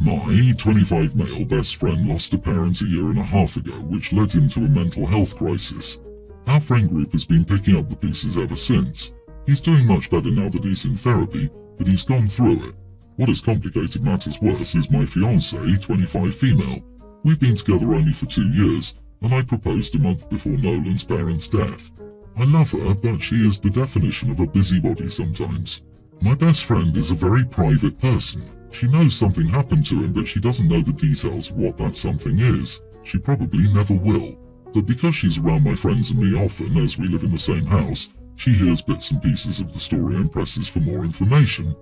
My 25 male best friend lost a parent a year and a half ago, which led him to a mental health crisis. Our friend group has been picking up the pieces ever since. He's doing much better now that he's in therapy, but he's gone through it. What has complicated matters worse is my fiance, 25 female. We've been together only for 2 years, and I proposed a month before Nolan's parents' death. I love her, but she is the definition of a busybody sometimes. My best friend is a very private person. She knows something happened to him, but she doesn't know the details of what that something is. She probably never will. But because she's around my friends and me often, as we live in the same house, she hears bits and pieces of the story and presses for more information.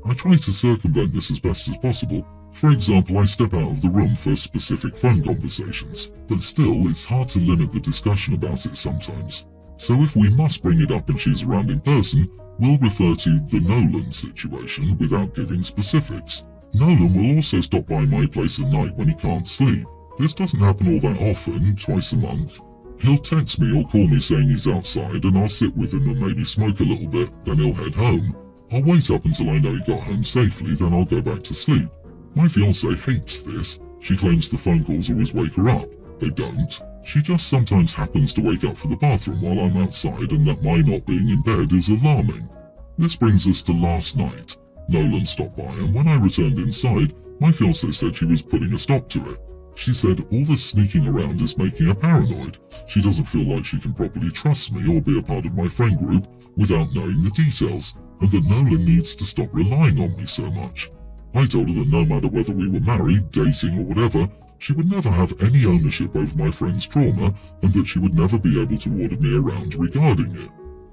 I try to circumvent this as best as possible. For example, I step out of the room for specific phone conversations, but still it's hard to limit the discussion about it sometimes. So if we must bring it up and she's around in person, we'll refer to the Nolan situation without giving specifics. Nolan will also stop by my place at night when he can't sleep. This doesn't happen all that often, twice a month. He'll text me or call me saying he's outside and I'll sit with him and maybe smoke a little bit, then he'll head home. I'll wait up until I know he got home safely, then I'll go back to sleep. My fiance hates this. She claims the phone calls always wake her up. They don't. She just sometimes happens to wake up for the bathroom while I'm outside, and that my not being in bed is alarming. This brings us to last night. Nolan stopped by, and when I returned inside, my fiancée said she was putting a stop to it. She said all this sneaking around is making her paranoid. She doesn't feel like she can properly trust me or be a part of my friend group without knowing the details, and that Nolan needs to stop relying on me so much. I told her that no matter whether we were married, dating or whatever, she would never have any ownership over my friend's trauma and that she would never be able to order me around regarding it.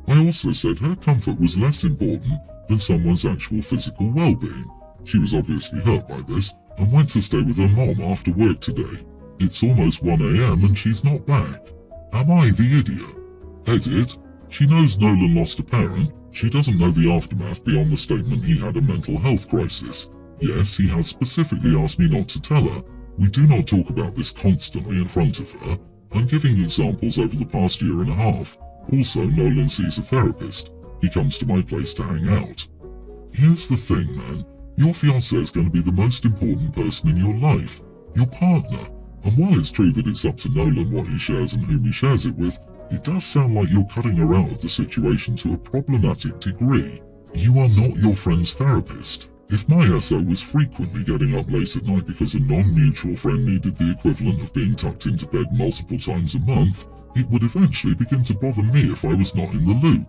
I also said her comfort was less important than someone's actual physical well-being. She was obviously hurt by this and went to stay with her mom after work today. It's almost 1 AM and she's not back. Am I the idiot? Edit. She knows Nolan lost a parent. She doesn't know the aftermath beyond the statement he had a mental health crisis. Yes, he has specifically asked me not to tell her. We do not talk about this constantly in front of her. I'm giving examples over the past year and a half. Also, Nolan sees a therapist. He comes to my place to hang out. Here's the thing, man. Your fiancé is going to be the most important person in your life. Your partner. And while it's true that it's up to Nolan what he shares and whom he shares it with, it does sound like you're cutting her out of the situation to a problematic degree. You are not your friend's therapist. If my SO was frequently getting up late at night because a non-mutual friend needed the equivalent of being tucked into bed multiple times a month, it would eventually begin to bother me if I was not in the loop.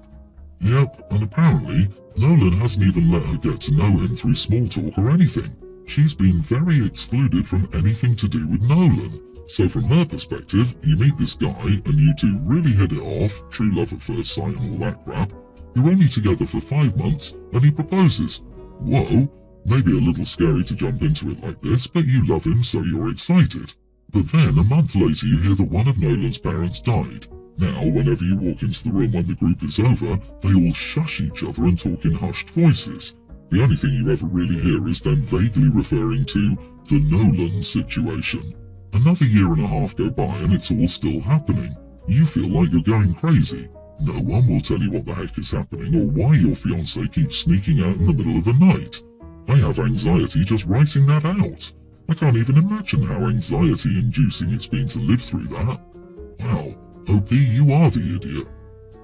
Yep, and apparently, Nolan hasn't even let her get to know him through small talk or anything. She's been very excluded from anything to do with Nolan. So from her perspective, you meet this guy and you two really hit it off, true love at first sight and all that crap. You're only together for 5 months and he proposes. Whoa, maybe a little scary to jump into it like this, but you love him so you're excited. But then a month later you hear that one of Nolan's parents died. Now, whenever you walk into the room when the group is over, they all shush each other and talk in hushed voices. The only thing you ever really hear is them vaguely referring to the Nolan situation. Another year and a half go by and it's all still happening. You feel like you're going crazy. No one will tell you what the heck is happening or why your fiancé keeps sneaking out in the middle of the night. I have anxiety just writing that out. I can't even imagine how anxiety-inducing it's been to live through that. Wow, OP, you are the idiot.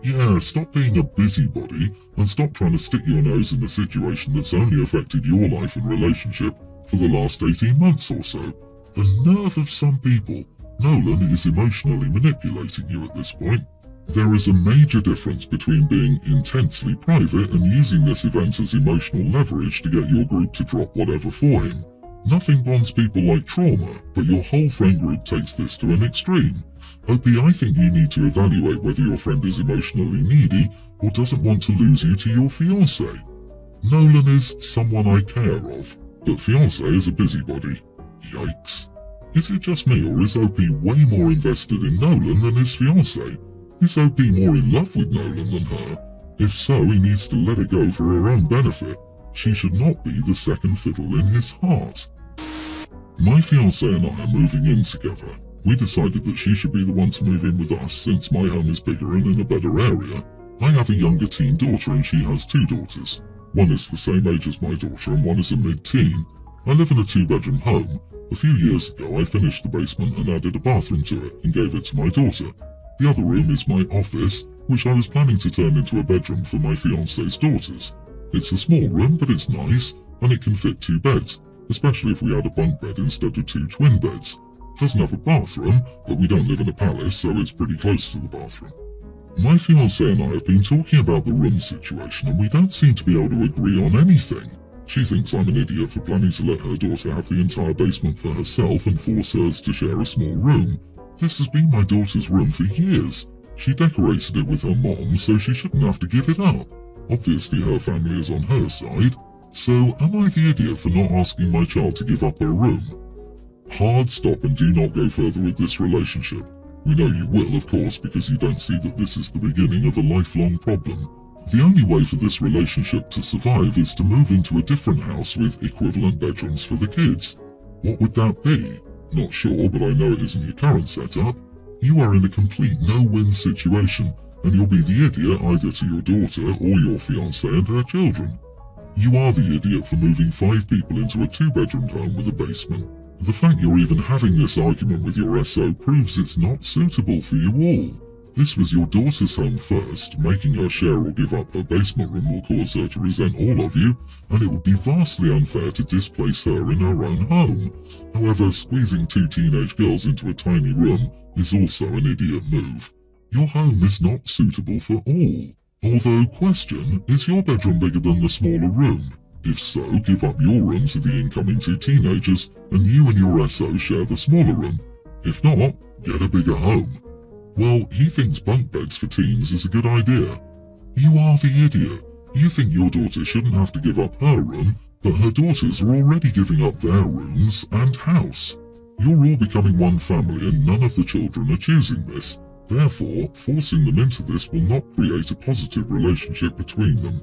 Yeah, stop being a busybody and stop trying to stick your nose in a situation that's only affected your life and relationship for the last 18 months or so. The nerve of some people. Nolan is emotionally manipulating you at this point. There is a major difference between being intensely private and using this event as emotional leverage to get your group to drop whatever for him. Nothing bonds people like trauma, but your whole friend group takes this to an extreme. OP, I think you need to evaluate whether your friend is emotionally needy or doesn't want to lose you to your fiancé. Nolan is someone I care of, but fiancé is a busybody. Yikes. Is it just me or is OP way more invested in Nolan than his fiancé? Is OP more in love with Nolan than her? If so, he needs to let her go for her own benefit. She should not be the second fiddle in his heart. My fiancé and I are moving in together. We decided that she should be the one to move in with us since my home is bigger and in a better area. I have a younger teen daughter and she has 2 daughters. One is the same age as my daughter and one is a mid-teen. I live in a two-bedroom home. A few years ago, I finished the basement and added a bathroom to it and gave it to my daughter. The other room is my office, which I was planning to turn into a bedroom for my fiance's daughters. It's a small room, but it's nice, and it can fit 2 beds, especially if we add a bunk bed instead of 2 twin beds. It doesn't have a bathroom, but we don't live in a palace, so it's pretty close to the bathroom. My fiance and I have been talking about the room situation, and we don't seem to be able to agree on anything. She thinks I'm an idiot for planning to let her daughter have the entire basement for herself and force hers to share a small room. This has been my daughter's room for years. She decorated it with her mom, so she shouldn't have to give it up. Obviously her family is on her side. So am I the idiot for not asking my child to give up her room? Hard stop and do not go further with this relationship. We know you will, of course, because you don't see that this is the beginning of a lifelong problem. The only way for this relationship to survive is to move into a different house with equivalent bedrooms for the kids. What would that be? Not sure, but I know it isn't your current setup. You are in a complete no-win situation, and you'll be the idiot either to your daughter or your fiancé and her children. You are the idiot for moving 5 people into a 2-bedroom home with a basement. The fact you're even having this argument with your SO proves it's not suitable for you all. This was your daughter's home first. Making her share or give up her basement room will cause her to resent all of you, and it would be vastly unfair to displace her in her own home. However, squeezing 2 teenage girls into a tiny room is also an idiot move. Your home is not suitable for all. Although, question, is your bedroom bigger than the smaller room? If so, give up your room to the incoming 2 teenagers, and you and your SO share the smaller room. If not, get a bigger home. Well, he thinks bunk beds for teens is a good idea. You are the idiot. You think your daughter shouldn't have to give up her room, but her daughters are already giving up their rooms and house. You're all becoming one family and none of the children are choosing this. Therefore, forcing them into this will not create a positive relationship between them.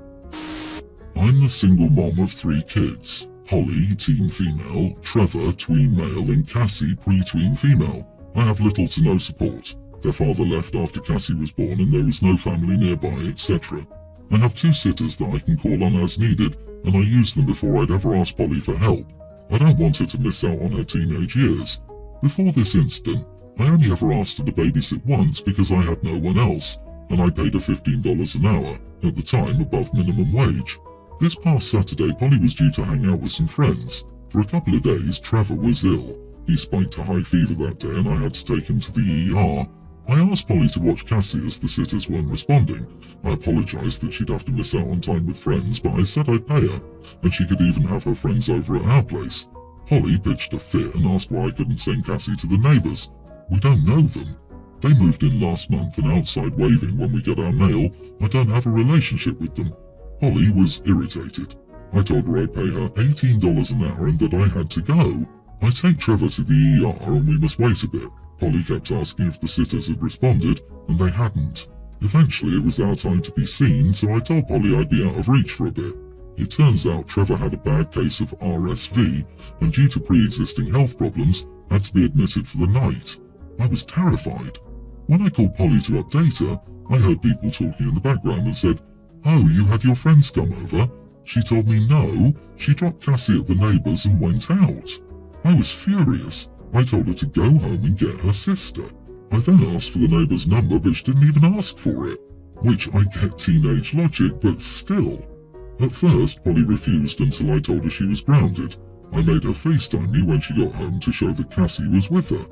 I'm the single mom of 3 kids. Holly, teen female, Trevor, tween male, and Cassie, pre-tween female. I have little to no support. Their father left after Cassie was born and there was no family nearby, etc. I have 2 sitters that I can call on as needed, and I use them before I'd ever ask Polly for help. I don't want her to miss out on her teenage years. Before this incident, I only ever asked her to babysit once because I had no one else, and I paid her $15 an hour, at the time above minimum wage. This past Saturday, Polly was due to hang out with some friends. For a couple of days, Trevor was ill. He spiked a high fever that day and I had to take him to the ER. I asked Polly to watch Cassie as the sitters weren't responding. I apologised that she'd have to miss out on time with friends, but I said I'd pay her, and she could even have her friends over at our place. Polly pitched a fit and asked why I couldn't send Cassie to the neighbours. We don't know them. They moved in last month and outside waving when we get our mail. I don't have a relationship with them. Polly was irritated. I told her I'd pay her $18 an hour and that I had to go. I take Trevor to the ER and we must wait a bit. Polly kept asking if the sitters had responded, and they hadn't. Eventually it was our time to be seen, so I told Polly I'd be out of reach for a bit. It turns out Trevor had a bad case of RSV, and due to pre-existing health problems, had to be admitted for the night. I was terrified. When I called Polly to update her, I heard people talking in the background and said, "Oh, you had your friends come over?" She told me no, she dropped Cassie at the neighbours and went out. I was furious. I told her to go home and get her sister. I then asked for the neighbour's number, but she didn't even ask for it. Which I get teenage logic, but still. At first, Polly refused until I told her she was grounded. I made her FaceTime me when she got home to show that Cassie was with her.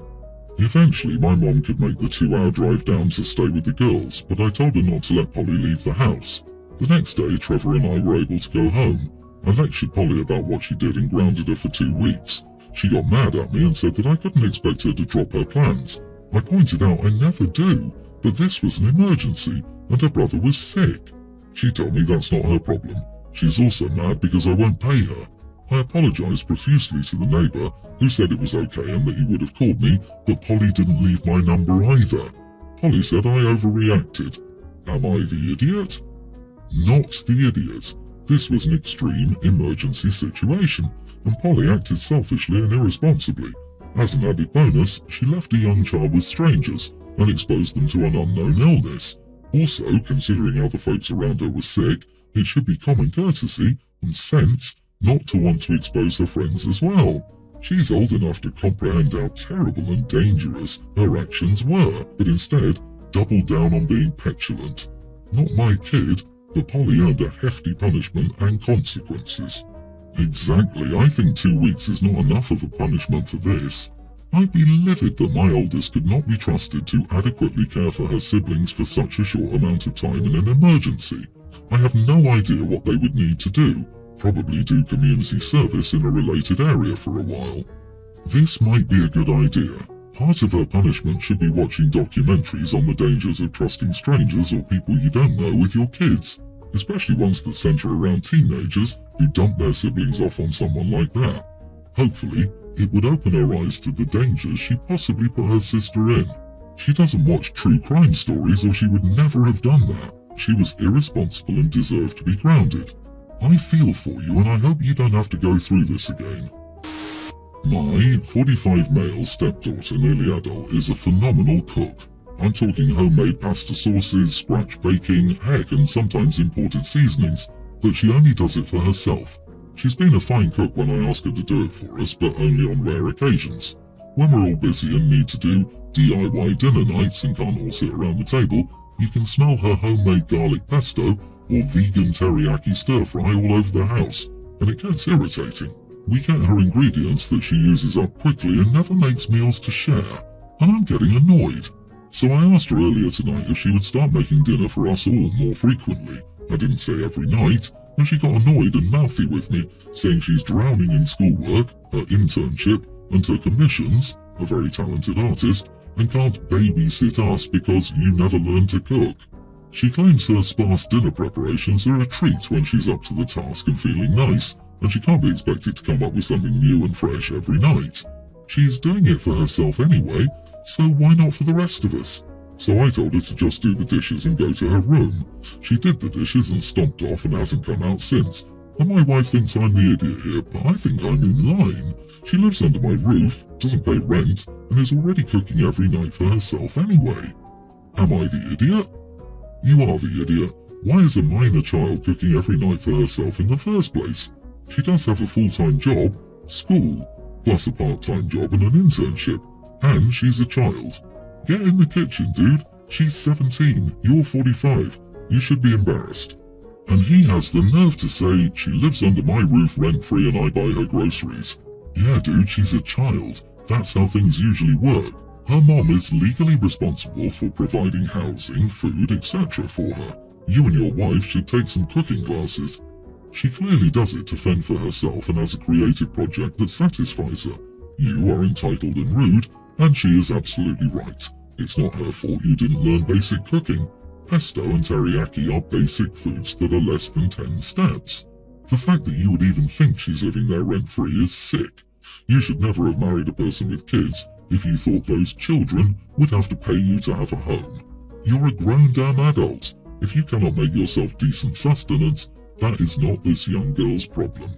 Eventually, my mom could make the 2-hour drive down to stay with the girls, but I told her not to let Polly leave the house. The next day, Trevor and I were able to go home. I lectured Polly about what she did and grounded her for 2 weeks. She got mad at me and said that I couldn't expect her to drop her plans. I pointed out I never do, but this was an emergency and her brother was sick. She told me that's not her problem. She's also mad because I won't pay her. I apologised profusely to the neighbour, who said it was okay and that he would have called me, but Polly didn't leave my number either. Polly said I overreacted. Am I the idiot? Not the idiot. This was an extreme emergency situation, and Polly acted selfishly and irresponsibly. As an added bonus, she left a young child with strangers and exposed them to an unknown illness. Also, considering other folks around her were sick, it should be common courtesy and sense not to want to expose her friends as well. She's old enough to comprehend how terrible and dangerous her actions were, but instead doubled down on being petulant. Not my kid, but Polly earned a hefty punishment and consequences. Exactly, I think 2 weeks is not enough of a punishment for this. I'd be livid that my oldest could not be trusted to adequately care for her siblings for such a short amount of time in an emergency. I have no idea what they would need to do, probably do community service in a related area for a while. This might be a good idea. Part of her punishment should be watching documentaries on the dangers of trusting strangers or people you don't know with your kids, especially ones that center around teenagers who dump their siblings off on someone like that. Hopefully, it would open her eyes to the dangers she possibly put her sister in. She doesn't watch true crime stories or she would never have done that. She was irresponsible and deserved to be grounded. I feel for you and I hope you don't have to go through this again. My 45 male stepdaughter, nearly adult, is a phenomenal cook. I'm talking homemade pasta sauces, scratch baking, heck, and sometimes imported seasonings, but she only does it for herself. She's been a fine cook when I ask her to do it for us, but only on rare occasions. When we're all busy and need to do DIY dinner nights and can't all sit around the table, you can smell her homemade garlic pesto or vegan teriyaki stir-fry all over the house, and it gets irritating. We get her ingredients that she uses up quickly and never makes meals to share, and I'm getting annoyed. So I asked her earlier tonight if she would start making dinner for us all more frequently. I didn't say every night, and she got annoyed and mouthy with me, saying she's drowning in schoolwork, her internship, and her commissions, a very talented artist, and can't babysit us because you never learned to cook. She claims her sparse dinner preparations are a treat when she's up to the task and feeling nice, and she can't be expected to come up with something new and fresh every night. She's doing it for herself anyway, so why not for the rest of us? So I told her to just do the dishes and go to her room. She did the dishes and stomped off and hasn't come out since. And my wife thinks I'm the idiot here, but I think I'm in line. She lives under my roof, doesn't pay rent, and is already cooking every night for herself anyway. Am I the idiot? You are the idiot. Why is a minor child cooking every night for herself in the first place? She does have a full-time job, school, plus a part-time job and an internship, and she's a child. Get in the kitchen, dude. She's 17, you're 45. You should be embarrassed. And he has the nerve to say she lives under my roof rent-free and I buy her groceries. Yeah, dude, she's a child. That's how things usually work. Her mom is legally responsible for providing housing, food, etc. for her. You and your wife should take some cooking classes. She clearly does it to fend for herself and has a creative project that satisfies her. You are entitled and rude, and she is absolutely right. It's not her fault you didn't learn basic cooking. Pesto and teriyaki are basic foods that are less than 10 steps. The fact that you would even think she's living there rent-free is sick. You should never have married a person with kids if you thought those children would have to pay you to have a home. You're a grown damn adult. If you cannot make yourself decent sustenance, that is not this young girl's problem.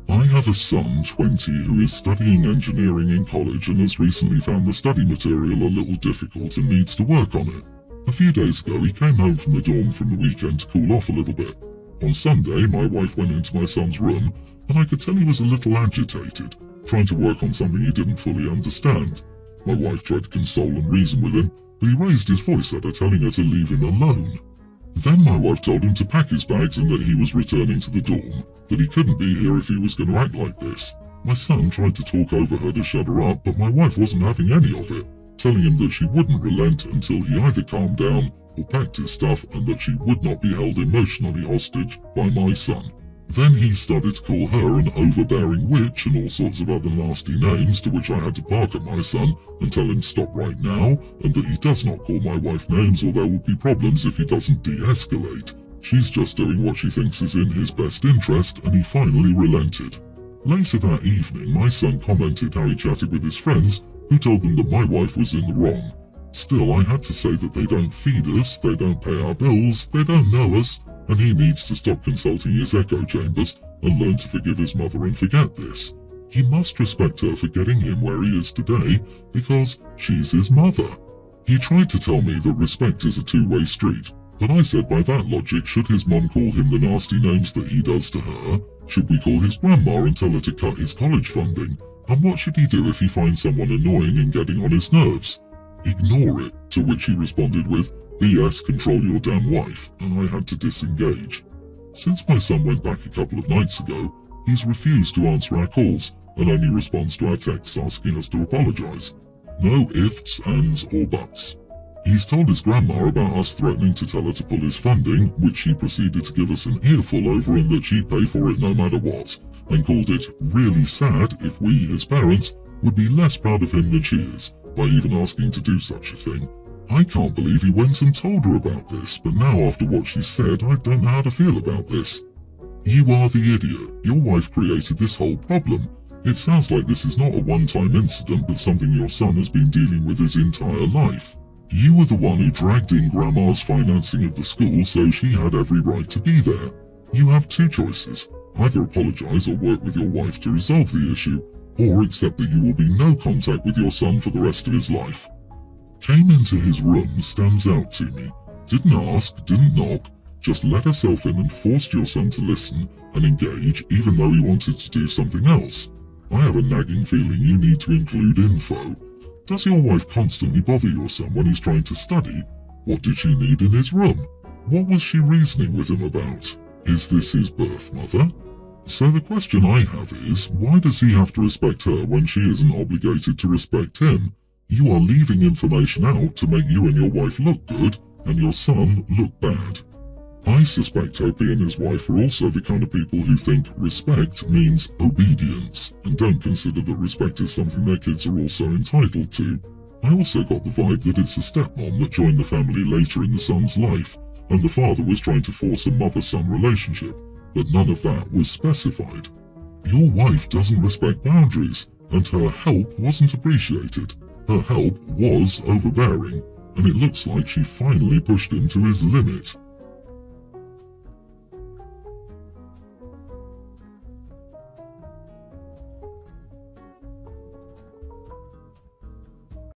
I have a son, 20, who is studying engineering in college and has recently found the study material a little difficult and needs to work on it. A few days ago, he came home from the dorm from the weekend to cool off a little bit. On Sunday, my wife went into my son's room, and I could tell he was a little agitated, trying to work on something he didn't fully understand. My wife tried to console and reason with him, but he raised his voice at her, telling her to leave him alone. Then my wife told him to pack his bags and that he was returning to the dorm, that he couldn't be here if he was going to act like this. My son tried to talk over her to shut her up, but my wife wasn't having any of it, telling him that she wouldn't relent until he either calmed down or packed his stuff and that she would not be held emotionally hostage by my son. Then he started to call her an overbearing witch and all sorts of other nasty names, to which I had to bark at my son and tell him stop right now and that he does not call my wife names or there will be problems if he doesn't de-escalate. She's just doing what she thinks is in his best interest, and he finally relented. Later that evening, my son commented how he chatted with his friends who told them that my wife was in the wrong. Still, I had to say that they don't feed us, they don't pay our bills, they don't know us, and he needs to stop consulting his echo chambers and learn to forgive his mother and forget this. He must respect her for getting him where he is today because she's his mother. He tried to tell me that respect is a two-way street, But I said by that logic, should his mum call him the nasty names that he does to her? Should we call his grandma and tell her to cut his college funding? And what should he do if he finds someone annoying and getting on his nerves? Ignore it, to which he responded with, BS, control your damn wife, and I had to disengage. Since my son went back a couple of nights ago, he's refused to answer our calls and only responds to our texts asking us to apologise. No ifs, ands or buts. He's told his grandma about us threatening to tell her to pull his funding, which she proceeded to give us an earful over and that she'd pay for it no matter what, and called it really sad if we, his parents, would be less proud of him than she is, by even asking to do such a thing. I can't believe he went and told her about this, but now after what she said, I don't know how to feel about this. You are the idiot. Your wife created this whole problem. It sounds like this is not a one-time incident, but something your son has been dealing with his entire life. You were the one who dragged in Grandma's financing of the school, so she had every right to be there. You have two choices. Either apologise or work with your wife to resolve the issue, or accept that you will be no contact with your son for the rest of his life. Came into his room stands out to me. Didn't ask, didn't knock, just let herself in and forced your son to listen and engage even though he wanted to do something else. I have a nagging feeling you need to include info. Does your wife constantly bother your son when he's trying to study? What did she need in his room? What was she reasoning with him about? Is this his birth mother? So the question I have is, why does he have to respect her when she isn't obligated to respect him? You are leaving information out to make you and your wife look good and your son look bad. I suspect Opie and his wife are also the kind of people who think respect means obedience and don't consider that respect is something their kids are also entitled to. I also got the vibe that it's a stepmom that joined the family later in the son's life and the father was trying to force a mother-son relationship, but none of that was specified. Your wife doesn't respect boundaries and her help wasn't appreciated. Her help was overbearing and it looks like she finally pushed him to his limit.